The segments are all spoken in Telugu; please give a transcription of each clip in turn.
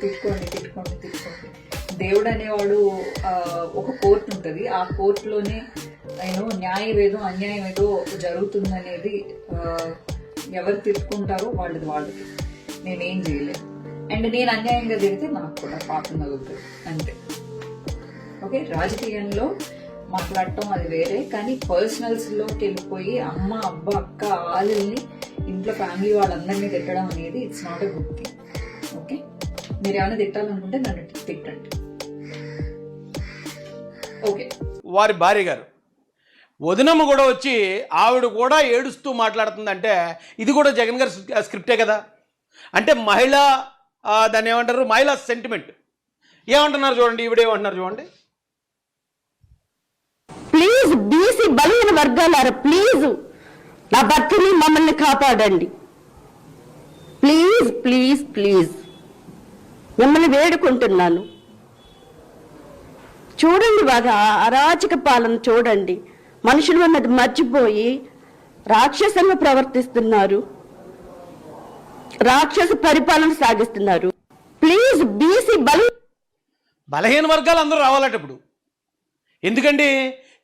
తిట్టుకోండి తిట్టుకోండి తిట్టుకోండి. దేవుడు అనేవాడు ఒక కోర్టు ఉంటుంది, ఆ కోర్టులోనే న్యాయం ఏదో అన్యాయం ఏదో జరుగుతుందనేది ఎవరు తిట్టుకుంటారో వాళ్ళకి నేనేం చేయలేదు. అండ్ నేను అన్యాయంగా జరిగితే నాకు కూడా పాపం తగులుతుంది అంతే. ఓకే, రాజకీయంలో మాట్లాడటం అది వేరే, కానీ పర్సనల్స్ లోకి వెళ్ళిపోయి అమ్మ అబ్బ అక్క ఆళ్ళని ఇంట్లో ఫ్యామిలీ వాళ్ళందరినీ తిట్టడం అనేది it's not a good thing. Okay, మీరు ఏమైనా తిట్టాలనుకుంటే నన్ను తిట్టండి. ఓకే, వారి భార్య గారు వదినమ్మ కూడా వచ్చి ఆవిడ కూడా ఏడుస్తూ మాట్లాడుతుందంటే ఇది కూడా జగన్ గారి స్క్రిప్టే కదా. అంటే మహిళా దాన్ని ఏమంటారు, మహిళా సెంటిమెంట్ ఏమంటున్నారు చూడండి, ఈవిడేమంటున్నారు చూడండి. ప్లీజ్ బీసీ బలహీన వర్గాలారా, ప్లీజ్ నా భర్తని మమ్మల్ని కాపాడండి, ప్లీజ్ ప్లీజ్ ప్లీజ్ మిమ్మల్ని వేడుకుంటున్నాను. చూడండి బాగా అరాచక పాలన చూడండి, మనుషులు అన్నది మర్చిపోయి రాక్షసంగా ప్రవర్తిస్తున్నారు, రాక్షస పరిపాలన సాగిస్తున్నారు. ప్లీజ్ బీసీ బలహీన వర్గాలు అందరూ రావాలట ఇప్పుడు. ఎందుకండి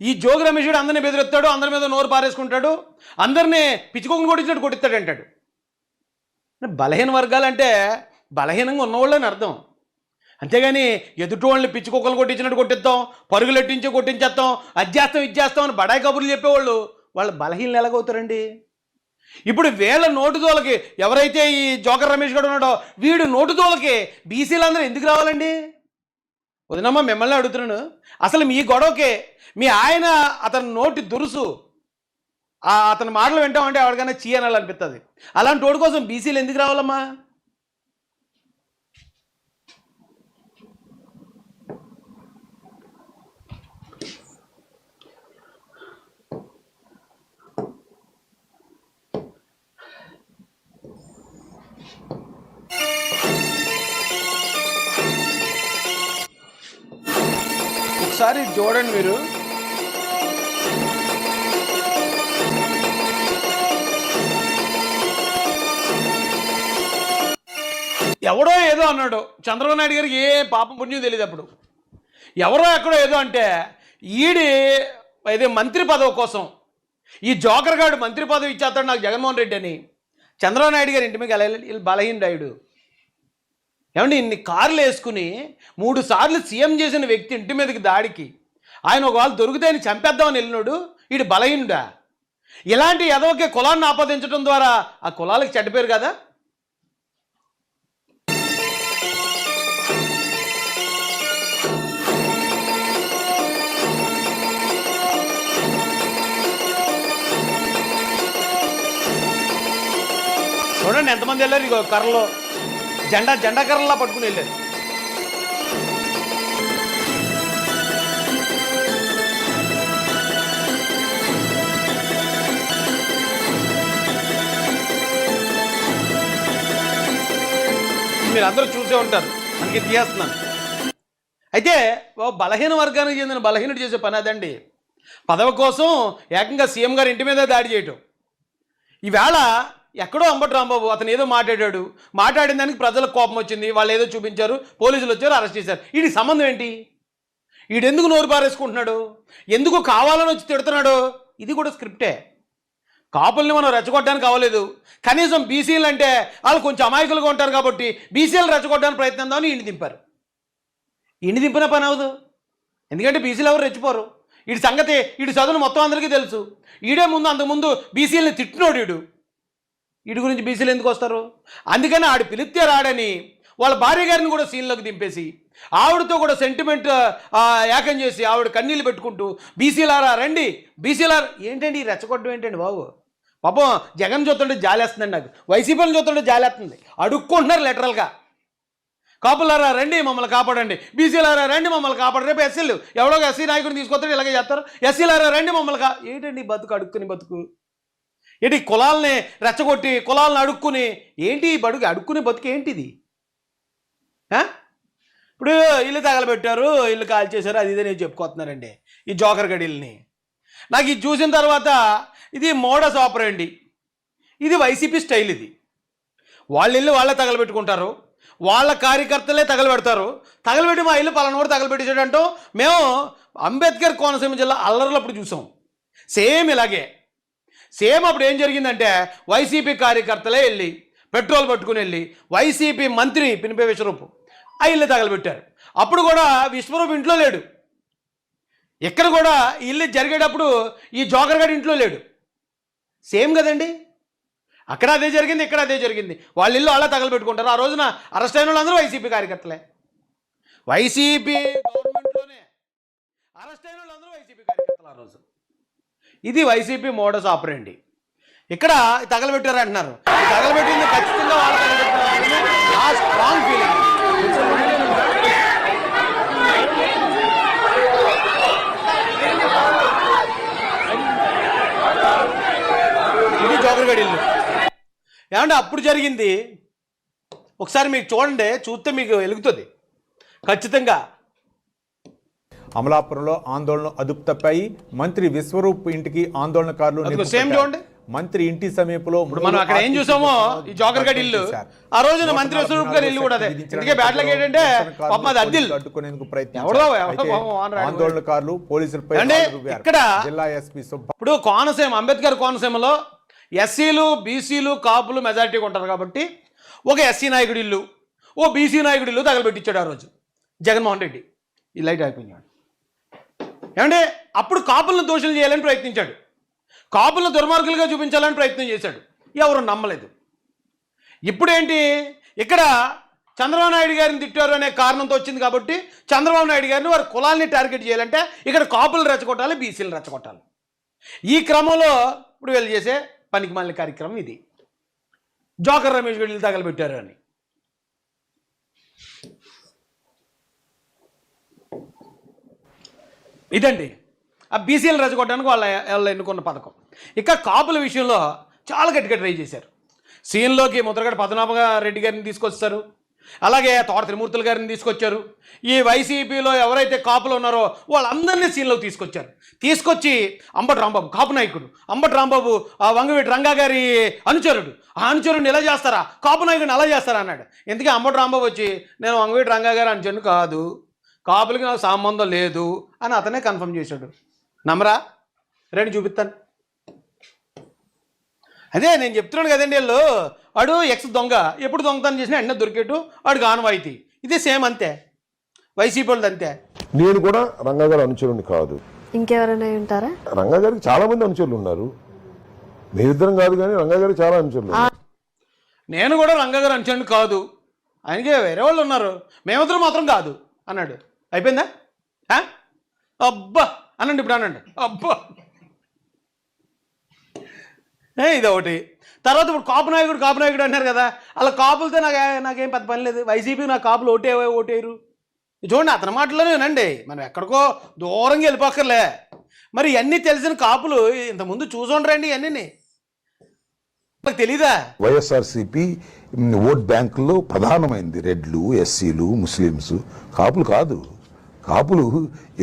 ఈ జోగి రమేషుడు అందరినీ బెదిరెత్తాడు, అందరి మీద నోరు పారేసుకుంటాడు, అందరినీ పిచ్చుకోకుండా కొట్టించినట్టు కొట్టిస్తాడు అంటాడు. బలహీన వర్గాలు అంటే బలహీనంగా ఉన్నవాళ్ళని అర్థం, అంతేగాని ఎదుటి వాళ్ళని పిచ్చుకోకలు కొట్టించినట్టు కొట్టిస్తాం, పరుగులు ఎట్టించి కొట్టించేస్తాం, అధ్యాస్తాం ఇచ్చేస్తాం అని బడాయి కబుర్లు చెప్పేవాళ్ళు వాళ్ళు బలహీనలు ఎలాగవుతారండి? ఇప్పుడు వీళ్ళ నోటుదోలకి ఎవరైతే ఈ జోకర్ రమేష్ గారు ఉన్నాడో వీడు నోటుదోలకి బీసీలందరూ ఎందుకు రావాలండి? వదినమ్మ మిమ్మల్ని అడుగుతున్నాను, అసలు మీ గొడవకే మీ ఆయన అతని నోటి దురుసు అతని మాటలు వింటామంటే ఎవరికైనా చీ అనాలనిపిస్తుంది. అలాంటి వాడి కోసం బీసీలు ఎందుకు రావాలమ్మా? ఒకసారి చూడండి మీరు, ఎవడో ఏదో అన్నాడు చంద్రబాబు నాయుడు గారికి, ఏ పాపం పుణ్యం తెలియదు. అప్పుడు ఎవరో ఎక్కడో ఏదో అంటే ఇది మంత్రి పదవి కోసం ఈ జోకర్ గారు మంత్రి పదవి ఇచ్చేస్తాడు నాకు జగన్మోహన్ రెడ్డి అని చంద్రబాబు నాయుడు గారి ఇంటి మీద వెళ్ళాలి. బలహీనుడు ఏమంటే ఇన్ని కార్లు వేసుకుని 3 సార్లు సీఎం చేసిన వ్యక్తి ఇంటి మీదకి దాడికి ఆయన ఒకవేళ దొరికితే ఆయన చంపేద్దామని వెళ్ళినాడు. వీడు బలహీనుడా? ఇలాంటి ఎదవకే కులాన్ని ఆపాదించడం ద్వారా ఆ కులాలకు చెడ్డ పేరు కదా. చూడండి ఎంతమంది వెళ్ళారు, ఇగో కర్రలో జెండా కర్రలా పట్టుకుని వెళ్ళారు. మీరందరూ చూసే ఉంటారు, మనకి తీయేస్తున్నాను. అయితే బలహీన వర్గానికి చెందిన బలహీనుడు చేసే పని అదండి. పదవి కోసం ఏకంగా సీఎం గారి ఇంటి మీద దాడి చేయటం. ఈవేళ ఎక్కడో అంబటి రాంబాబు అతను ఏదో మాట్లాడిన దానికి ప్రజలకు కోపం వచ్చింది, వాళ్ళు ఏదో చూపించారు, పోలీసులు వచ్చారు, అరెస్ట్ చేశారు. వీడికి సంబంధం ఏంటి? వీడెందుకు నోరు పారేసుకుంటున్నాడు? ఎందుకు కావాలని వచ్చి తిడుతున్నాడు? ఇది కూడా స్క్రిప్టే. కాపుల్ని మనం రెచ్చగొట్టడానికి అవ్వలేదు, కనీసం బీసీలు అంటే వాళ్ళు కొంచెం అమాయకులుగా ఉంటారు కాబట్టి బీసీలు రెచ్చగొట్టడానికి ప్రయత్నిద్దామని ఇంటి దింపారు. ఇంటి దింపిన పని అవ్వదు, ఎందుకంటే బీసీలు ఎవరు రెచ్చిపోరు. వీడి సంగతి వీడి చదువును మొత్తం అందరికీ తెలుసు. వీడే అంతకుముందు బీసీలని తిట్టినోడు. వీడి గురించి బీసీలు ఎందుకు వస్తారు? అందుకని ఆడు పిలిస్తే రాడని వాళ్ళ భార్య గారిని కూడా సీన్లోకి దింపేసి ఆవిడతో కూడా సెంటిమెంట్ ఏకం చేసి ఆవిడ కన్నీళ్ళు పెట్టుకుంటూ బీసీలారా రండి, బీసీలారా ఏంటండి రెచ్చగొట్టడం ఏంటండి బాబు? పాపం జగన్ చూస్తుంటే జాలేస్తుందండి, నాకు వైసీపీని చూస్తుంటే జాలేస్తుంది. అడుక్కుంటున్నారు లెటరల్గా. కాపులారా రండి మమ్మల్ని కాపాడండి, బీసీలారా రండి మమ్మల్ని కాపాడు. రేపు ఎస్సీలు ఎవడో ఎస్సీ నాయకుడిని తీసుకొస్తారు, ఇలాగే చేస్తారు. ఎస్సీలారా రండి మమ్మల్ని ఏంటండి బతుకు అడుక్కుని బతుకు ఏంటి? కులాలని రెచ్చగొట్టి కులాలను అడుక్కుని ఏంటి అడుక్కునే బతుకు ఏంటిది? ఇప్పుడు ఇల్లు తగలబెట్టారు, ఇల్లు కాల్ చేశారు, అది ఇదే చెప్పుకోతున్నారండి ఈ జోకర్ గడిల్ని. నాకు ఇది చూసిన తర్వాత ఇది మోడస్ ఆపరండి, ఇది వైసీపీ స్టైల్. ఇది వాళ్ళ ఇల్లు వాళ్ళే తగలబెట్టుకుంటారు, వాళ్ళ కార్యకర్తలే తగలబెడతారు. తగలబెట్టి మా ఇల్లు పలానా కూడా తగలబెట్టేసాడంటూ మేము అంబేద్కర్ కోనసీమ జిల్లా అల్లర్లు అప్పుడు చూసాం. సేమ్ ఇలాగే సేమ్ అప్పుడు ఏం జరిగిందంటే వైసీపీ కార్యకర్తలే వెళ్ళి పెట్రోల్ పట్టుకుని వెళ్ళి వైసీపీ మంత్రి పినిపే విశ్వరూప్ ఆ ఇల్లు తగలబెట్టారు. అప్పుడు కూడా విశ్వరూప్ ఇంట్లో లేడు. ఇక్కడ కూడా ఇల్లు జరిగేటప్పుడు ఈ జోకర్ గారి ఇంట్లో లేడు. సేమ్ కదండి, అక్కడ అదే జరిగింది, ఇక్కడ అదే జరిగింది. వాళ్ళ ఇల్లు అలా తగలబెట్టుకుంటారు. ఆ రోజున అరెస్ట్ అయిన వాళ్ళందరూ వైసీపీ కార్యకర్తలే. వైసీపీ గవర్నమెంట్లోనే అరెస్ట్ అయిన వాళ్ళందరూ వైసీపీ కార్యకర్తలు ఆ రోజు. ఇది వైసీపీ మోడస్ ఆపరేండి. ఇక్కడ తగలబెట్టారు అంటున్నారు. తగలబెట్టింది ఖచ్చితంగా వాళ్ళు తగలబెట్టారు. నా స్ట్రాంగ్ ఫీలింగ్. ఇది జోకర్గఢ్ ఇల్లు. ఏమంటే అప్పుడు జరిగింది ఒకసారి మీకు చూడండి, చూస్తే మీకు వెలుగుతుంది ఖచ్చితంగా. అమలాపురంలో ఆందోళన అదుపు తప్పాయి. మంత్రి విశ్వరూప్ ఇంటికి ఆందోళనకారులు సేమ్ చూడండి. మంత్రి ఇంటి సమీపంలో మనం అక్కడ ఏం చూసామో ఈ జోకర్గఢ్ ఇల్లు, ఆ రోజున మంత్రి విశ్వరూప్ గారి ఇల్లు కూడా అదే. ఇందుకే బ్యాట్లకి ఏంటంటే అడ్డుకునేందుకు ఆందోళనకారులు పోలీసులపై ఇక్కడ జిల్లా ఎస్పీ ఇప్పుడు కోనసీమ అంబేద్కర్ కోనసీమలో ఎస్సీలు బీసీలు కాపులు మెజారిటీగా ఉంటారు కాబట్టి ఒక ఎస్సీ నాయకుడి ఇల్లు ఓ బీసీ నాయకుడి ఇల్లు తగలబెట్టించాడు ఆ రోజు జగన్మోహన్ రెడ్డి. ఈ లైట్ అయిపోయినాడు. ఏమంటే అప్పుడు కాపులను దోషులు చేయాలని ప్రయత్నించాడు, కాపులను దుర్మార్గులుగా చూపించాలని ప్రయత్నం చేశాడు. ఎవరు నమ్మలేదు. ఇప్పుడేంటి, ఇక్కడ చంద్రబాబు నాయుడు గారిని తిట్టారు అనే కారణంతో వచ్చింది కాబట్టి చంద్రబాబు నాయుడు గారిని వారి కులాల్ని టార్గెట్ చేయాలంటే ఇక్కడ కాపులు రెచ్చగొట్టాలి, బీసీలు రెచ్చగొట్టాలి. ఈ క్రమంలో ఇప్పుడు వీళ్ళు చేసే పనికి మాలిన కార్యక్రమం ఇది. జోకర్ రమేష్ గడిలు తగలబెట్టారు అని. ఇదండి ఆ బీసీలు రెచ్చగొట్టడానికి వాళ్ళు ఎన్నుకున్న పథకం. ఇక కాపుల విషయంలో చాలా గట్టిగా ట్రై చేశారు. సీన్లోకి ముద్రగడ పద్మనాభ రెడ్డి గారిని తీసుకొచ్చారు, అలాగే తోట త్రిమూర్తులు గారిని తీసుకొచ్చారు. ఈ వైసీపీలో ఎవరైతే కాపులు ఉన్నారో వాళ్ళందరినీ సీన్లోకి తీసుకొచ్చి అంబటి రాంబాబు కాపు నాయకుడు, అంబటి రాంబాబు ఆ వంగవీటి రంగా గారి అనుచరుడు, ఆ అనుచరుడిని ఎలా చేస్తారా, కాపు నాయకుడిని అలా చేస్తారా అన్నాడు. ఎందుకే అంబటి రాంబాబు వచ్చి నేను వంగవీటి రంగా గారి అనుచరుని కాదు, కాపులకి నాకు సంబంధం లేదు అని అతనే కన్ఫర్మ్ చేశాడు. నమ్మరా? రండి చూపిస్తాను. అదే నేను చెప్తున్నాను కదండి, వీళ్ళు వాడు ఎక్స్ దొంగ ఎప్పుడు దొంగతనం చేసినా ఎండ దొరికేట్టు వాడికి ఆనవాయితీ. ఇదే సేమ్ అంతే వైసీపీ వాళ్ళది అంతే. నేను కూడా రంగా గారి అనుచరుని కాదు. ఇంకెవరైనా ఉంటారా? రంగా గారికి చాలా మంది అనుచరులు ఉన్నారు. మేమిద్దరం కాదు కానీ రంగా గారికి చాలా అనుచరులు. నేను కూడా రంగా గారు అనుచరుని కాదు, ఆయనకి వేరే వాళ్ళు ఉన్నారు, మేమిద్దరం మాత్రం కాదు అన్నాడు. అయిపోయిందా? అబ్బా అనండి, ఇప్పుడు అనండి అబ్బా. ఇది ఒకటి. తర్వాత ఇప్పుడు కాపు నాయకుడు అన్నారు కదా, అలా కాపులతో నాకేం పెద్ద పని లేదు. వైసీపీ నాకు కాపులు ఓటేయరు. చూడండి అతని మాటలోనేనండి, మనం ఎక్కడికో దూరంగా వెళ్ళిపోక్కర్లే. మరి ఇవన్నీ తెలిసిన కాపులు ఇంతకుముందు చూసుండ్రండి, ఇవన్నీ నాకు తెలీదా? వైఎస్ఆర్సీపీ ఓట్ బ్యాంకుల్లో ప్రధానమైంది రెడ్లు, ఎస్సీలు, ముస్లిమ్స్. కాపులు కాదు. కాపులు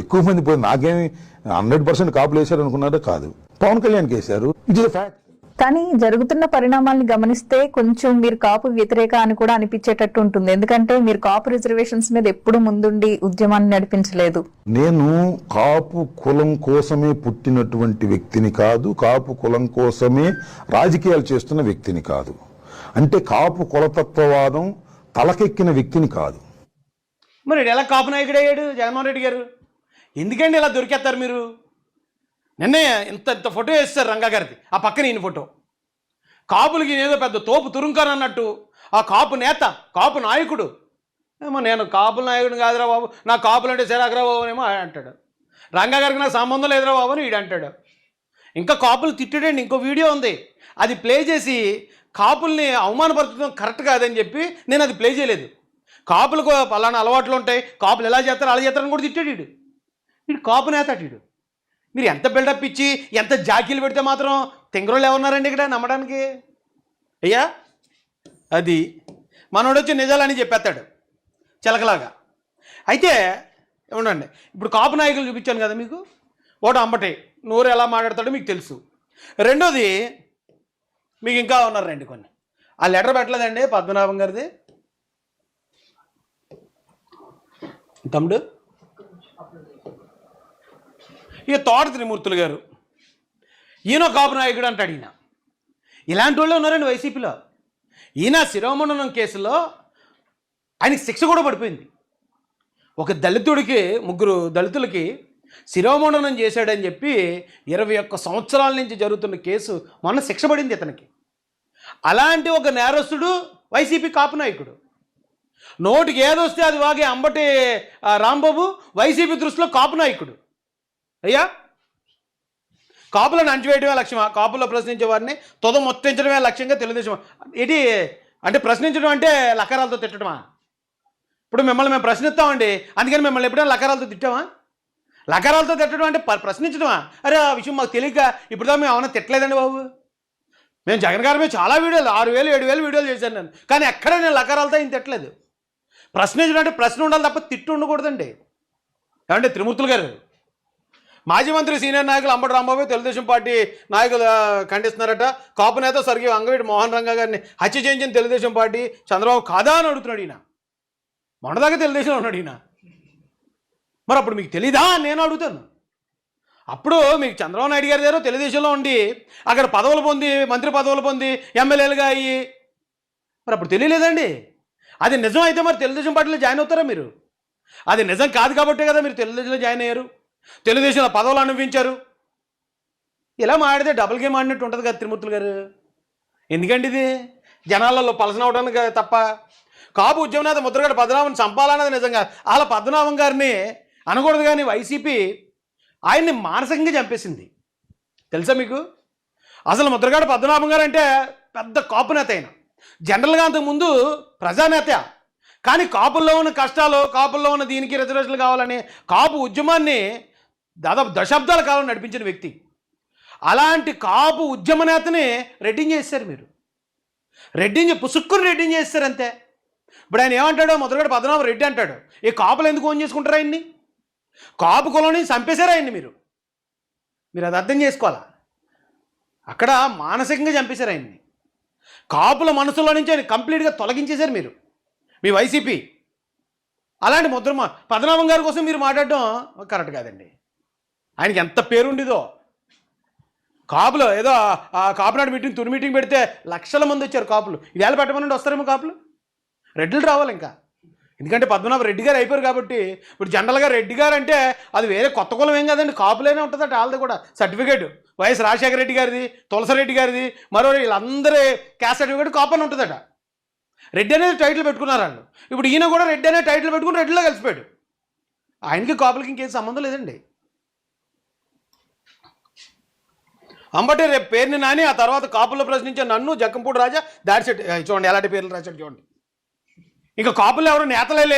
ఎక్కువ మంది పోయి నాకేమి 100% కాపులు వేశారు అనుకున్నారో కాదు, పవన్ కళ్యాణ్కి వేశారు. It is fact. కానీ జరుగుతున్న పరిణామాలను గమనిస్తే కొంచెం మీరు కాపు వ్యతిరేక అని కూడా అనిపించేటట్టు ఉంటుంది. ఎందుకంటే మీరు కాపు రిజర్వేషన్స్ మీద ఎప్పుడు ముందుండి ఉద్యమాన్ని నడిపించలేదు. నేను కాపు కులం కోసమే పుట్టినటువంటి వ్యక్తిని కాదు, కాపు కులం కోసమే రాజకీయాలు చేస్తున్న వ్యక్తిని కాదు. అంటే కాపు కులతత్వవాదం తలకెక్కిన వ్యక్తిని కాదు. మరి ఎలా కాపు నాయకుడు అయ్యాడు జగన్మోహన్ రెడ్డి గారు? ఎందుకండి ఇలా దొరికేస్తారు మీరు? నిన్నే ఇంత ఫోటో వేస్తారు రంగా గారిది, ఆ పక్కన ఈయన ఫోటో. కాపులకి ఏదో పెద్ద తోపు తురుంకారు అన్నట్టు ఆ కాపు నేత, కాపు నాయకుడు ఏమో నేను కాపుల నాయకుడు కాదురా బాబు, నా కాపులు అంటే సిరాకురా బాబు ఏమో అంటాడు. రంగా గారికి నాకు సంబంధం లేదురా బాబు అని వీడు అంటాడు. ఇంకా కాపులు తిట్టాడండి, ఇంకో వీడియో ఉంది, అది ప్లే చేసి కాపుల్ని అవమానపరచడం కరెక్ట్ కాదని చెప్పి నేను అది ప్లే చేయలేదు. కాపులకు పలానా అలవాట్లు ఉంటాయి, కాపులు ఎలా చేస్తారు అలా చేస్తారని కూడా తిట్టాడు వీడు కాపు నేత వీడు. మీరు ఎంత బిల్డప్ ఇచ్చి ఎంత జాకీలు పెడితే మాత్రం తెంగరోళ్ళు ఎవరున్నారండి ఇక్కడ నమ్మడానికి? అయ్యా అది మనోడు వచ్చి నిజాలని చెప్పేస్తాడు చిలకలాగా. అయితే ఏమండి, ఇప్పుడు కాపు నాయకులు చూపించాను కదా మీకు. ఒకటి అంబటి నోరు ఎలా మాట్లాడతాడో మీకు తెలుసు. రెండోది మీకు ఇంకా ఉన్నారు రండి కొన్ని. ఆ లెటర్ పెట్టలేదండి పద్మనాభం గారిది, తమ్ముడు ఇక తోట త్రిమూర్తులు గారు, ఈయన కాపు నాయకుడు అంటాడు. ఈయన ఇలాంటి వాళ్ళు ఉన్నారండి వైసీపీలో. ఈయన శిరోమండనం కేసులో ఆయనకి శిక్ష కూడా పడిపోయింది. ఒక దళితుడికి, 3 దళితులకి శిరోమండనం చేశాడని చెప్పి 21 సంవత్సరాల నుంచి జరుగుతున్న కేసు మొన్న శిక్ష పడింది ఇతనికి. అలాంటి ఒక నేరస్తుడు వైసీపీ కాపు నాయకుడు. నోటికి ఏదొస్తే అది వాగే అంబటి రాంబాబు వైసీపీ దృష్టిలో కాపు నాయకుడు. అయ్యా, కాపులను అణచివేయడమే లక్ష్యమా? కాపుల్లో ప్రశ్నించే వారిని మొత్తించడమే లక్ష్యంగా తెలుగుదేశం ఇది అంటే ప్రశ్నించడం అంటే లకారాలతో తిట్టడమా? ఇప్పుడు మిమ్మల్ని మేము ప్రశ్నిస్తామండి, అందుకని మిమ్మల్ని ఎప్పుడైనా లకారాలతో తిట్టామా? లకారాలతో తిట్టడం అంటే ప్రశ్నించడమా? అరే ఆ విషయం మాకు తెలియక ఇప్పుడు మేము ఏమైనా తిట్టలేదండి బాబు. మేము జగన్ గారి మీద చాలా వీడియోలు 6,000 7,000 వీడియోలు చేశాను నేను, కానీ ఎక్కడ నేను లకారాలతో ఏం తిట్టలేదు. ప్రశ్నించడం అంటే ప్రశ్న ఉండాలి తప్ప తిట్టు ఉండకూడదండి. ఏమంటే త్రిమూర్తులు గారు, మాజీ మంత్రి సీనియర్ నాయకులు అంబటి రాంబాబు తెలుగుదేశం పార్టీ నాయకులు ఖండిస్తున్నారట. కాపు నేత స్వర్గీయ అంగవీటి మోహన్ రంగా గారిని హత్య చేయించిన తెలుగుదేశం పార్టీ చంద్రబాబు కాదా అని అడుగుతున్నాడు. ఈయన మొన్నదాకా తెలుగుదేశంలో ఉన్నాడు ఈయన. మరి అప్పుడు మీకు తెలీదా నేను అడుగుతాను. అప్పుడు మీకు చంద్రబాబు నాయుడు గారి దగ్గర తెలుగుదేశంలో ఉండి అక్కడ పదవులు పొంది, మంత్రి పదవులు పొంది, ఎమ్మెల్యేలుగా అయ్యి మరి అప్పుడు తెలియలేదండి. అది నిజం అయితే మరి తెలుగుదేశం పార్టీలో జాయిన్ అవుతారా మీరు? అది నిజం కాదు కాబట్టే కదా మీరు తెలుగుదేశంలో జాయిన్ అయ్యారు, తెలుగుదేశంలో పదవులు అనుభవించారు. ఇలా మాడితే డబుల్ గేమ్ ఆడినట్టు ఉంటుంది కదా త్రిమూర్తులు గారు. ఎందుకండి ఇది జనాలలో పలసనవడానికి తప్ప. కాపు ఉద్యమనేత ముద్రగడ పద్మనాభం చంపాలన్నది నిజంగా వాళ్ళ పద్మనాభం గారిని అనకూడదు, కానీ వైసీపీ ఆయన్ని మానసికంగా చంపేసింది. తెలుసా మీకు? అసలు ముద్రగడ పద్మనాభం గారు అంటే పెద్ద కాపు నేత. అయినా జనరల్గా అంతకుముందు ప్రజానేత, కానీ కాపుల్లో ఉన్న కష్టాలు, కాపుల్లో ఉన్న దీనికి రిజర్వేషన్లు కావాలని కాపు ఉద్యమాన్ని దాదాపు దశాబ్దాల కాలం నడిపించిన వ్యక్తి. అలాంటి కాపు ఉద్యమ నేతని రెడ్డింగ్ చేశారు మీరు. పుసుక్కుని రెడ్డింగ్ చేస్తారు అంతే. ఇప్పుడు ఆయన ఏమంటాడో ముద్రగడ పద్మనాభం రెడ్డి అంటాడు. ఈ కాపులు ఎందుకు ఓన్ చేసుకుంటారు ఆయన్ని? కాపు కులని చంపేశారు ఆయన్ని మీరు అది అర్థం చేసుకోవాలా. అక్కడ మానసికంగా చంపేశారు ఆయన్ని. కాపుల మనసులో నుంచి ఆయన కంప్లీట్గా తొలగించేశారు మీరు, మీ వైసీపీ. అలాంటి పద్మనాభం గారి కోసం మీరు మాట్లాడడం కరెక్ట్ కాదండి. ఆయనకి ఎంత పేరుండిదో. కాపులు ఏదో కాపునాడు మీటింగ్, తుని మీటింగ్ పెడితే లక్షల మంది వచ్చారు కాపులు. ఇవాళ పెట్టమనండి వస్తారేమో కాపులు. రెడ్లు రావాలి ఇంకా, ఎందుకంటే పద్మనాభ రెడ్డి గారు అయిపోయారు కాబట్టి. ఇప్పుడు జనరల్గా రెడ్డి గారు అంటే అది వేరే కొత్త కులం ఏం కదండి, కాపులైనా ఉంటుందట వాళ్ళది కూడా సర్టిఫికేట్. వైఎస్ రాజశేఖర రెడ్డి గారిది, తులసిరెడ్డి గారిది, మరో వీళ్ళందరి క్యాస్ట్ సర్టిఫికేట్ కాపు అని ఉంటుందట. రెడ్డి అనేది టైటిల్ పెట్టుకున్నారు వాళ్ళు. ఇప్పుడు ఈయన కూడా రెడ్డి అనే టైటిల్ పెట్టుకుని రెడ్డిలో కలిసిపోయాడు. ఆయనకి కాపులకి ఇంకేం సంబంధం లేదండి. అంబటి రేపు పేరుని నాని, ఆ తర్వాత కాపుల్లో ప్రశ్నించే నన్ను, జక్కంపూడి రాజా, దాడిచెట్టు, చూడండి ఎలాంటి పేర్లు రాశాడు చూడండి. ఇంకా కాపులు ఎవరు నేతలే లేరు.